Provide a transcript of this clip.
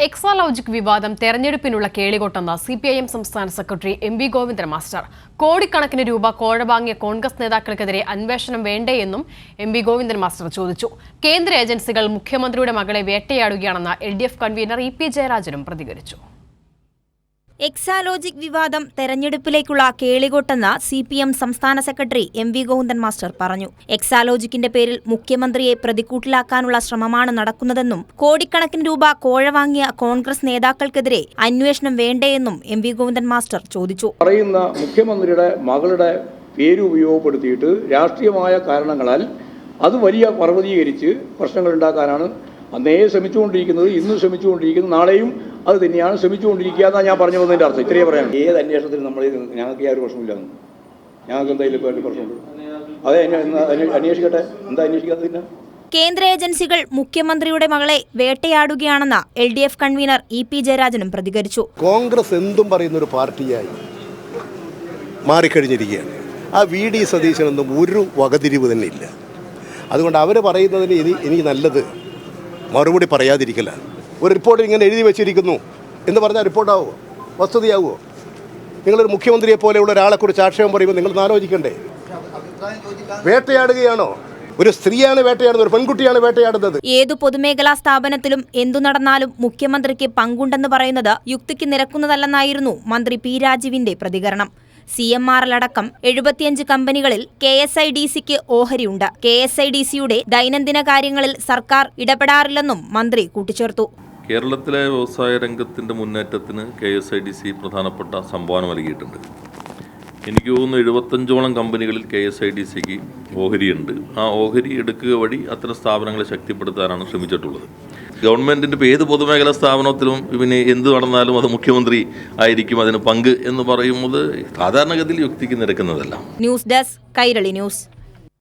എക്സാലോജിക് വിവാദം തെരഞ്ഞെടുപ്പിനുള്ള കേളികൊട്ടെന്ന് CPIM സംസ്ഥാന സെക്രട്ടറി MV ഗോവിന്ദൻ മാസ്റ്റർ. കോടിക്കണക്കിന് രൂപ കോഴ വാങ്ങിയ കോൺഗ്രസ് നേതാക്കൾക്കെതിരെ അന്വേഷണം വേണ്ടേയെന്നും MV ഗോവിന്ദൻ മാസ്റ്റർ ചോദിച്ചു. കേന്ദ്ര ഏജൻസികൾ മുഖ്യമന്ത്രിയുടെ മകളെ വേട്ടയാടുകയാണെന്ന് LDF കൺവീനർ EP ജയരാജനും പ്രതികരിച്ചു. എക്സാലോജിക് വിവാദം തെരഞ്ഞെടുപ്പിലേക്കുള്ള കേളികൊട്ടെന്ന് CPM സംസ്ഥാന സെക്രട്ടറി MV ഗോവിന്ദൻ മാസ്റ്റർ പറഞ്ഞു. എക്സാലോജിക്കിന്റെ പേരിൽ മുഖ്യമന്ത്രിയെ പ്രതിക്കൂട്ടിലാക്കാനുള്ള ശ്രമമാണ് നടക്കുന്നതെന്നും കോടിക്കണക്കിന് രൂപ കോഴ വാങ്ങിയ കോൺഗ്രസ് നേതാക്കൾക്കെതിരെ അന്വേഷണം വേണ്ടേയെന്നും MV ഗോവിന്ദൻ മാസ്റ്റർ ചോദിച്ചു. പറയുന്ന മുഖ്യമന്ത്രിയുടെ മകളുടെ പേര് ഉപയോഗപ്പെടുത്തിയിട്ട് രാഷ്ട്രീയമായ കാരണങ്ങളാൽ അത് വലിയ പർവ്വതീകരിച്ച് പ്രശ്നങ്ങൾ ഉണ്ടാക്കാനാണ് അന്നേ ശ്രമിച്ചുകൊണ്ടിരിക്കുന്നത്, ഇന്നും ശ്രമിച്ചുകൊണ്ടിരിക്കുന്നത്, നാളെയും അത് തന്നെയാണ് ശ്രമിച്ചുകൊണ്ടിരിക്കുക എന്നാണ് ഞാൻ പറഞ്ഞു വന്നതിൻ്റെ അർത്ഥം. ഇത്രയേ പറയാം. ഏത് അന്വേഷണത്തിൽ നമ്മൾ ഞങ്ങൾക്ക് യാതൊരു പ്രശ്നമില്ലാന്ന്, ഞങ്ങൾക്ക് എന്തായാലും ഇപ്പോൾ പ്രശ്നമുണ്ട്. അതെ, അന്വേഷിക്കട്ടെ. എന്താ അന്വേഷിക്കാത്തതിന്? കേന്ദ്ര ഏജൻസികൾ മുഖ്യമന്ത്രിയുടെ മകളെ വേട്ടയാടുകയാണെന്ന് LDF കൺവീനർ EP ജയരാജനും പ്രതികരിച്ചു. കോൺഗ്രസ് എന്തും പറയുന്ന ഒരു പാർട്ടിയായി മാറിക്കഴിഞ്ഞിരിക്കുകയാണ്. ആ VD സതീശനൊന്നും ഒരു വകതിരിവ് തന്നെ ഇല്ല. അതുകൊണ്ട് അവർ പറയുന്നതിന് എനിക്ക് നല്ലത് മറുപടി പറയാതിരിക്കില്ല. ഒരു റിപ്പോർട്ട് ഇങ്ങനെ എഴുതി വെച്ചിരിക്കുന്നു എന്ന് പറഞ്ഞാൽ റിപ്പോർട്ടാവുമോ, വസ്തുതയാവുമോ? നിങ്ങളൊരു മുഖ്യമന്ത്രിയെ പോലെയുള്ള ഒരാളെക്കുറിച്ച് ആക്ഷേപം പറയുമ്പോൾ നിങ്ങൾ ആലോചിക്കണ്ടേ? വേട്ടയാടുകയാണോ? ഒരു സ്ത്രീയാണ് വേട്ടയാടുന്നത്, ഒരു പെൺകുട്ടിയാണ് വേട്ടയാടുന്നത്. ഏതു പൊതുമേഖലാ സ്ഥാപനത്തിലും എന്തു നടന്നാലും മുഖ്യമന്ത്രിക്ക് പങ്കുണ്ടെന്ന് പറയുന്നത് യുക്തിക്ക് നിരക്കുന്നതല്ലെന്നായിരുന്നു മന്ത്രി P രാജീവിന്റെ പ്രതികരണം. CMRL അടക്കം 75 കമ്പനികളിൽ KSIDCക്ക് ഓഹരിയുണ്ട്. KSIDCയുടെ ദൈനംദിന കാര്യങ്ങളിൽ സർക്കാർ ഇടപെടാറില്ലെന്നും മന്ത്രി കൂട്ടിച്ചേർത്തു. കേരളത്തിലെ വ്യവസായ രംഗത്തിൻ്റെ മുന്നേറ്റത്തിന് KSIDC പ്രധാനപ്പെട്ട സംഭാവന നൽകിയിട്ടുണ്ട്. എനിക്ക് തോന്നുന്നു 75ഓളം കമ്പനികളിൽ KSIDCക്ക് ഓഹരിയുണ്ട്. ആ ഓഹരി എടുക്കുക വഴി അത്തരം സ്ഥാപനങ്ങളെ ശക്തിപ്പെടുത്താനാണ് ശ്രമിച്ചിട്ടുള്ളത്. ഗവൺമെൻറ്റിൻ്റെ ഇപ്പോൾ ഏത് പൊതുമേഖലാ സ്ഥാപനത്തിലും പിന്നെ എന്ത് നടന്നാലും അത് മുഖ്യമന്ത്രി ആയിരിക്കും അതിന് പങ്ക് എന്ന് പറയുന്നത് സാധാരണഗതിയിൽ യുക്തിക്ക് നിരക്കുന്നതല്ല. News desk, Kairali news.